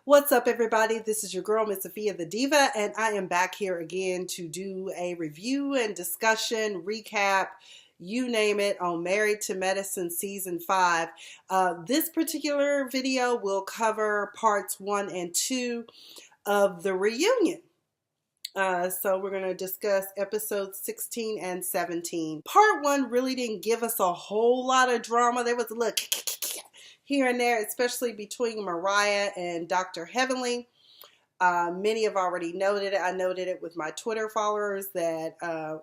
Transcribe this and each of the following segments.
What's up, everybody? This is your girl, Miss Sophia the Diva, and I am back here again to do a review and discussion, recap, you name it, on Married to Medicine Season 5. This particular video will cover parts 1 and 2 of the reunion. So we're going to discuss episodes 16 and 17. Part 1 really didn't give us a whole lot of drama. There was a little here and there, especially between Mariah and Dr. Heavenly. Many have already noted it. I noted it with my Twitter followers that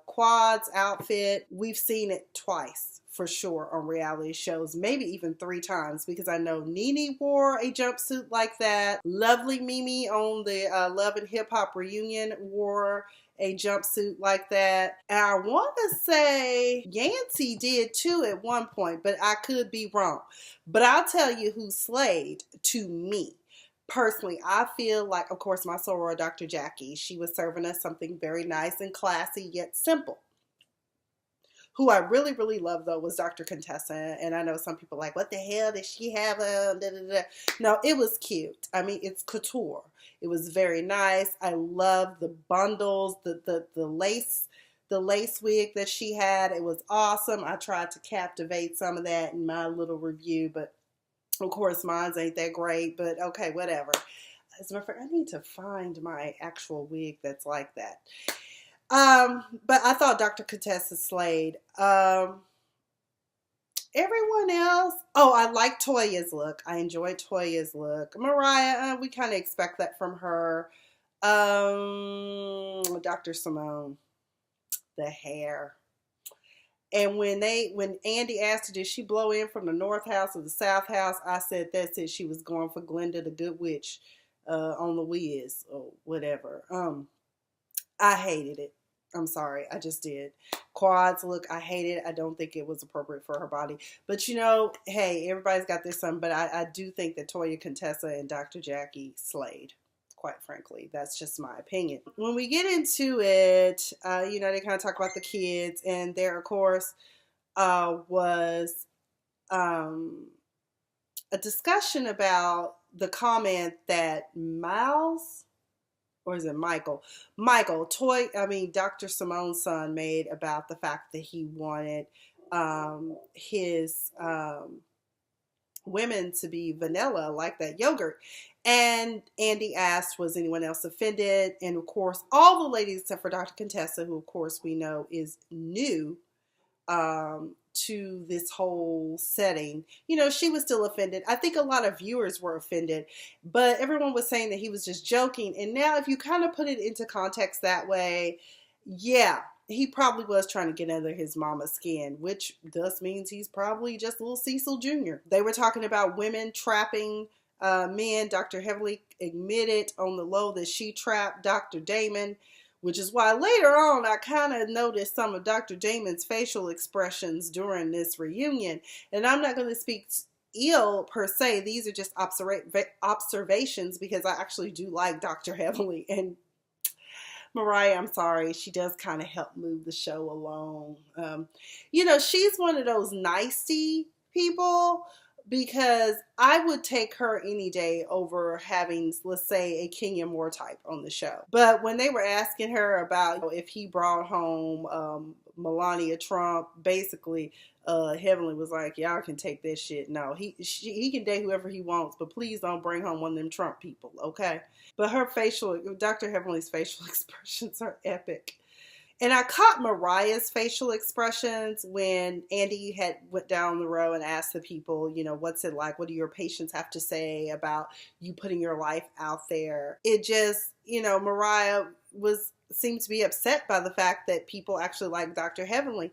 Quad's outfit, we've seen it twice for sure on reality shows, maybe even 3 times, because I know Nene wore a jumpsuit like that. Lovely Mimi on the Love and Hip Hop reunion wore a jumpsuit like that. And I want to say Yancy did too at one point, but I could be wrong. But I'll tell you who slayed to me. Personally, I feel like, of course, my soror, Dr. Jackie, she was serving us something very nice and classy yet simple. Who I really, really love, though, was Dr. Contessa. And I know some people are like, what the hell did she have? No, it was cute. I mean, it's couture. It was very nice. I love the bundles, the lace wig that she had. It was awesome. I tried to captivate some of that in my little review, but of course, mine ain't that great, but okay, whatever. As a matter of fact, I need to find my actual wig that's like that. But I thought Dr. Contessa slayed. Everyone else, I like Toya's look. I enjoyed Toya's look. Mariah, we kind of expect that from her. Dr. Simone, the hair. And when Andy asked her, did she blow in from the North House or the South House? I said that's it. She was going for Glenda the Good Witch on the Wiz or whatever. I hated it. I'm sorry. I just did. Quad's look, I hated it. I don't think it was appropriate for her body. But, you know, hey, everybody's got their something. But I do think that Toya Contessa and Dr. Jackie slayed. Quite frankly, that's just my opinion. When we get into it, you know, they kind of talk about the kids, and there, of course, was a discussion about the comment that Miles, or is it Michael? Dr. Simone's son made about the fact that he wanted his women to be vanilla like that yogurt. And Andy asked, was anyone else offended? And of course, all the ladies except for Dr. Contessa, who of course we know is new to this whole setting, you know, she was still offended. I think a lot of viewers were offended, but everyone was saying that he was just joking. And now if you kind of put it into context that way, yeah, he probably was trying to get under his mama's skin, which thus means he's probably just a little Cecil Jr. They were talking about women trapping men. Dr. Heavenly admitted on the low that she trapped Dr. Damon, which is why later on I kind of noticed some of Dr. Damon's facial expressions during this reunion. And I'm not going to speak ill per se. These are just observations because I actually do like Dr. Heavenly. And Mariah, I'm sorry, she does kind of help move the show along. You know, she's one of those nicey people, because I would take her any day over having, let's say, a Kenya Moore type on the show. But when they were asking her about, you know, if he brought home Melania Trump, basically Heavenly was like, y'all can take that shit. No, he can date whoever he wants, but please don't bring home one of them Trump people, okay? But her Dr. Heavenly's facial expressions are epic. And I caught Mariah's facial expressions when Andy went down the row and asked the people, you know, what's it like? What do your patients have to say about you putting your life out there? It just, you know, Mariah seemed to be upset by the fact that people actually like Dr. Heavenly.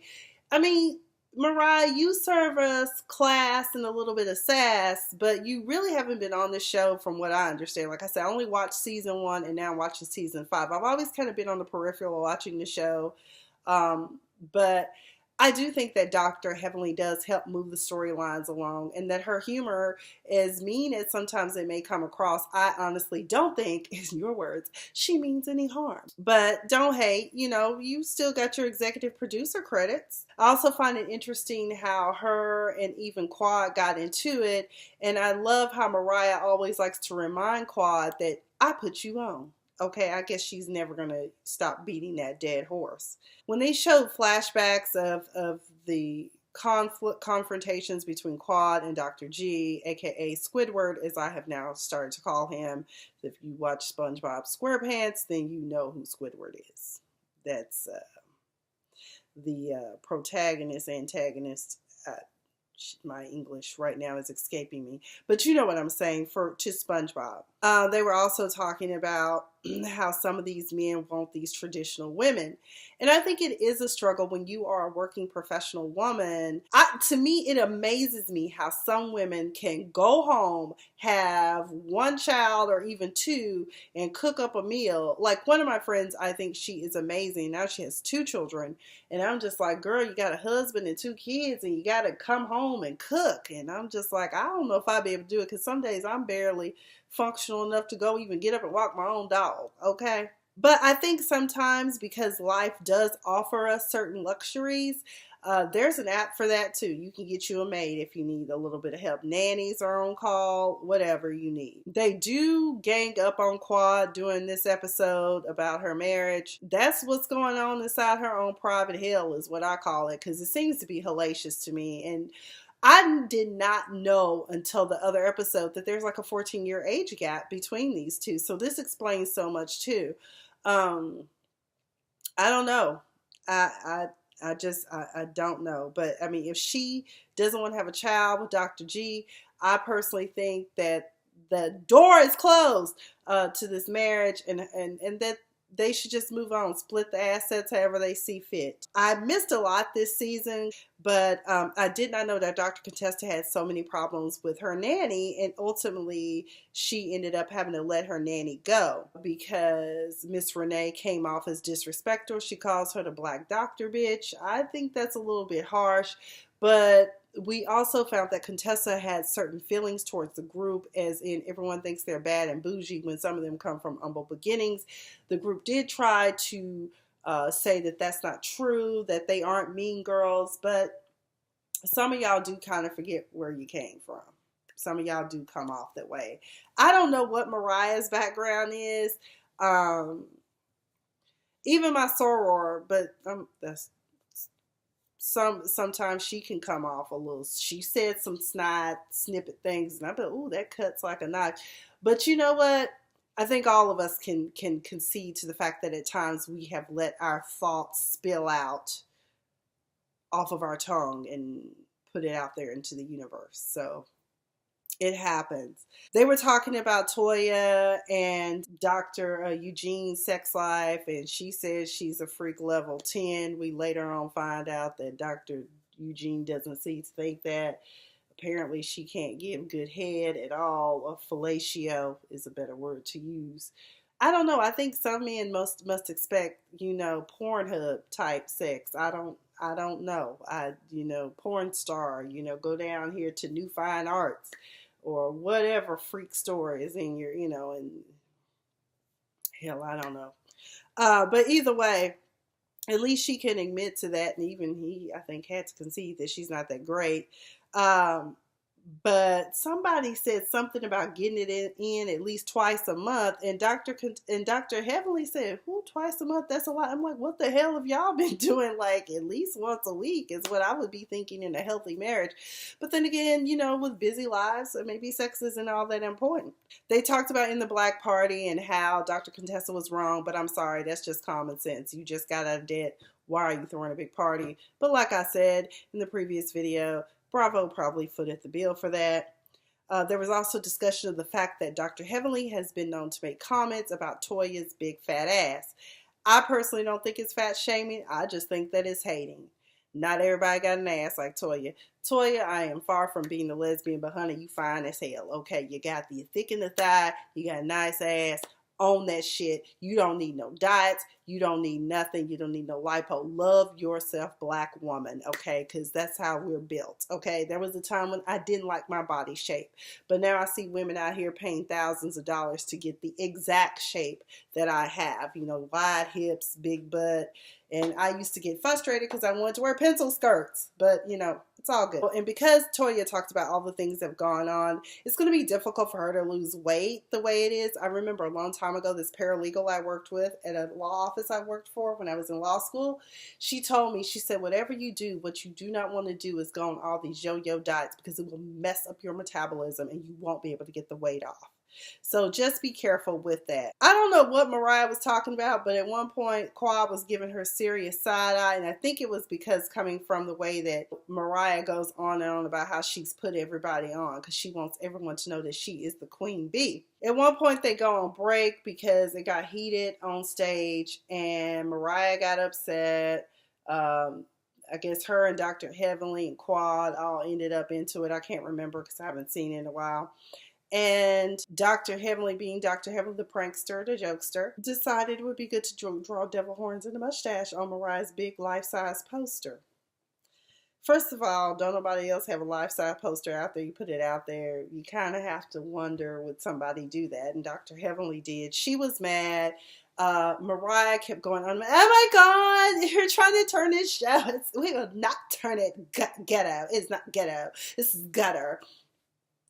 I mean, Mariah, you serve us class and a little bit of sass, but you really haven't been on the show from what I understand. Like I said, I only watched season 1 and now I'm watching season 5. I've always kind of been on the peripheral watching the show. But I do think that Dr. Heavenly does help move the storylines along, and that her humor, as mean as sometimes it may come across, I honestly don't think, in your words, she means any harm. But don't hate, you still got your executive producer credits. I also find it interesting how her and even Quad got into it, and I love how Mariah always likes to remind Quad that I put you on. Okay, I guess she's never going to stop beating that dead horse. When they showed flashbacks of the confrontations between Quad and Dr. G, aka Squidward, as I have now started to call him. If you watch SpongeBob SquarePants, then you know who Squidward is. That's the protagonist, antagonist. My English right now is escaping me, but you know what I'm saying, to SpongeBob. They were also talking about how some of these men want these traditional women, and I think it is a struggle when you are a working professional woman. To me, it amazes me how some women can go home, have one child or even two, and cook up a meal. Like one of my friends, I think she is amazing. Now she has two children, and I'm just like, girl, you got a husband and two kids, and you got to come home and cook. And I'm just like, I don't know if I'd be able to do it, because some days I'm barely functional enough to go even get up and walk my own dog, okay? But I think sometimes, because life does offer us certain luxuries, there's an app for that too. You can get you a maid if you need a little bit of help. Nannies are on call, whatever you need. They do gang up on Quad during this episode about her marriage. That's what's going on inside her own private hell, is what I call it, because it seems to be hellacious to me. And I did not know until the other episode that there's like a 14-year age gap between these two. So this explains so much too. I don't know. I don't know. But I mean, if she doesn't want to have a child with Dr. G, I personally think that the door is closed to this marriage, and that they should just move on, split the assets however they see fit. I missed a lot this season, but I did not know that Dr. Contessa had so many problems with her nanny, and ultimately she ended up having to let her nanny go because Miss Renee came off as disrespectful. She calls her the black doctor bitch. I think that's a little bit harsh, but we also found that Contessa had certain feelings towards the group, as in everyone thinks they're bad and bougie when some of them come from humble beginnings. The group did try to say that that's not true, that they aren't mean girls, but some of y'all do kind of forget where you came from. Some of y'all do come off that way. I don't know what Mariah's background is. Even my soror, but that's... Sometimes she can come off a little. She said some snippet things, and I thought, ooh, that cuts like a knife. But you know what? I think all of us can concede to the fact that at times we have let our thoughts spill out off of our tongue and put it out there into the universe. So it happens. They were talking about Toya and Dr. Eugene's sex life, and she says she's a freak level 10. We later on find out that Dr. Eugene doesn't seem to think that. Apparently she can't give good head at all. Fellatio is a better word to use. I don't know. I think some men must expect, Pornhub type sex. I don't know. Porn star, go down here to New Fine Arts, or whatever freak store is in your, and hell, I don't know. But either way, at least she can admit to that. And even he, I think, had to concede that she's not that great. But somebody said something about getting it in at least twice a month, and Dr. Heavenly said, "Who, twice a month? That's a lot." I'm like, what the hell have y'all been doing? Like at least once a week is what I would be thinking in a healthy marriage. But then again, with busy lives, maybe sex isn't all that important. They talked about in the black party and how Dr. Contessa was wrong, but I'm sorry, that's just common sense. You just got out of debt. Why are you throwing a big party? But like I said in the previous video, Bravo probably footed the bill for that. There was also discussion of the fact that Dr. Heavenly has been known to make comments about Toya's big fat ass. I personally don't think it's fat shaming. I just think that it's hating. Not everybody got an ass like Toya. Toya, I am far from being a lesbian, but honey, you fine as hell. Okay, you got the thick in the thigh. You got a nice ass. Own that shit. You don't need no diets. You don't need nothing. You don't need no lipo. Love yourself, black woman, okay? Because that's how we're built, okay? There was a time when I didn't like my body shape, but now I see women out here paying thousands of dollars to get the exact shape that I have. You know, wide hips, big butt. And I used to get frustrated because I wanted to wear pencil skirts, but you know, it's all good. And because Toya talked about all the things that have gone on, it's going to be difficult for her to lose weight the way it is. I remember a long time ago, this paralegal I worked with at a law office I worked for when I was in law school, she told me, she said, whatever you do, what you do not want to do is go on all these yo-yo diets because it will mess up your metabolism and you won't be able to get the weight off. So just be careful with that. I don't know what Mariah was talking about, but at one point, Quad was giving her serious side eye, and I think it was because coming from the way that Mariah goes on and on about how she's put everybody on because she wants everyone to know that she is the queen bee. At one point, they go on break because it got heated on stage, and Mariah got upset. I guess her and Dr. Heavenly and Quad all ended up into it. I can't remember because I haven't seen it in a while. And Dr. Heavenly, being Dr. Heavenly, the prankster, the jokester, decided it would be good to draw devil horns and a mustache on Mariah's big life-size poster. First of all, don't nobody else have a life-size poster out there. You put it out there, you kind of have to wonder, would somebody do that? And Dr. Heavenly did. She was mad. Mariah kept going on, oh my God, you're trying to turn this show. We will not turn it ghetto. It's not ghetto. This is gutter.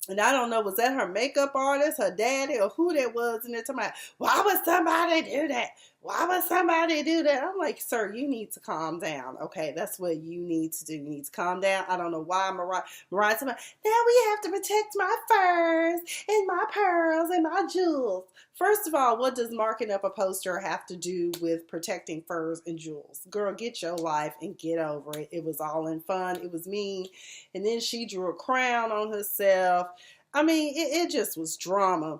And I don't know, was that her makeup artist, her daddy, or who that was? And they're talking about, why would somebody do that? Why would somebody do that? I'm like, sir, you need to calm down. Okay, that's what you need to do. You need to calm down. I don't know why Mariah's talking about, now we have to protect my furs and my pearls and my jewels. First of all, what does marking up a poster have to do with protecting furs and jewels? Girl, get your life and get over it. It was all in fun. It was mean. And then she drew a crown on herself. I mean, it just was drama.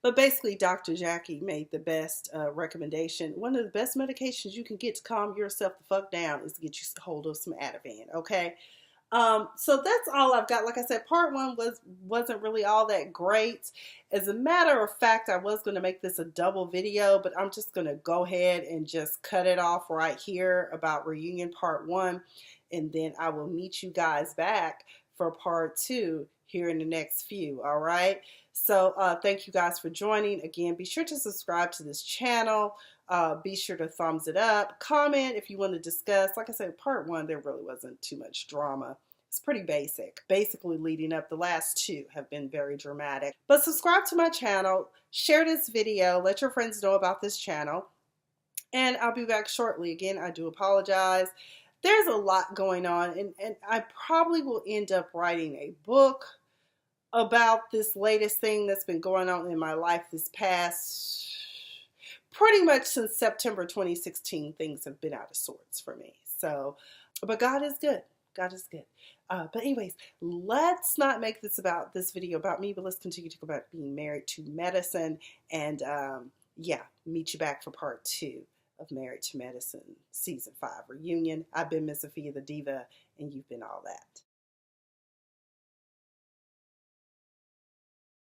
But basically, Dr. Jackie made the best recommendation. One of the best medications you can get to calm yourself the fuck down is to get you a hold of some Ativan, okay? So that's all I've got. Like I said, part one wasn't really all that great. As a matter of fact, I was going to make this a double video, but I'm just going to go ahead and just cut it off right here about reunion part one. And then I will meet you guys back for part two here in the next few. All right. So thank you guys for joining. Again, be sure to subscribe to this channel. Be sure to thumbs it up. Comment if you want to discuss. Like I said, part one, there really wasn't too much drama. It's pretty basic. Basically leading up, the last two have been very dramatic. But subscribe to my channel. Share this video. Let your friends know about this channel. And I'll be back shortly. Again, I do apologize. There's a lot going on. And I probably will end up writing a book about this latest thing that's been going on in my life this past, pretty much since September 2016, things have been out of sorts for me. So, but God is good. God is good. But anyways, let's not make this video about me, but let's continue to talk about being married to medicine. And yeah, meet you back for part two of Married to Medicine, Season 5 reunion. I've been Miss Sophia the Diva, and you've been all that.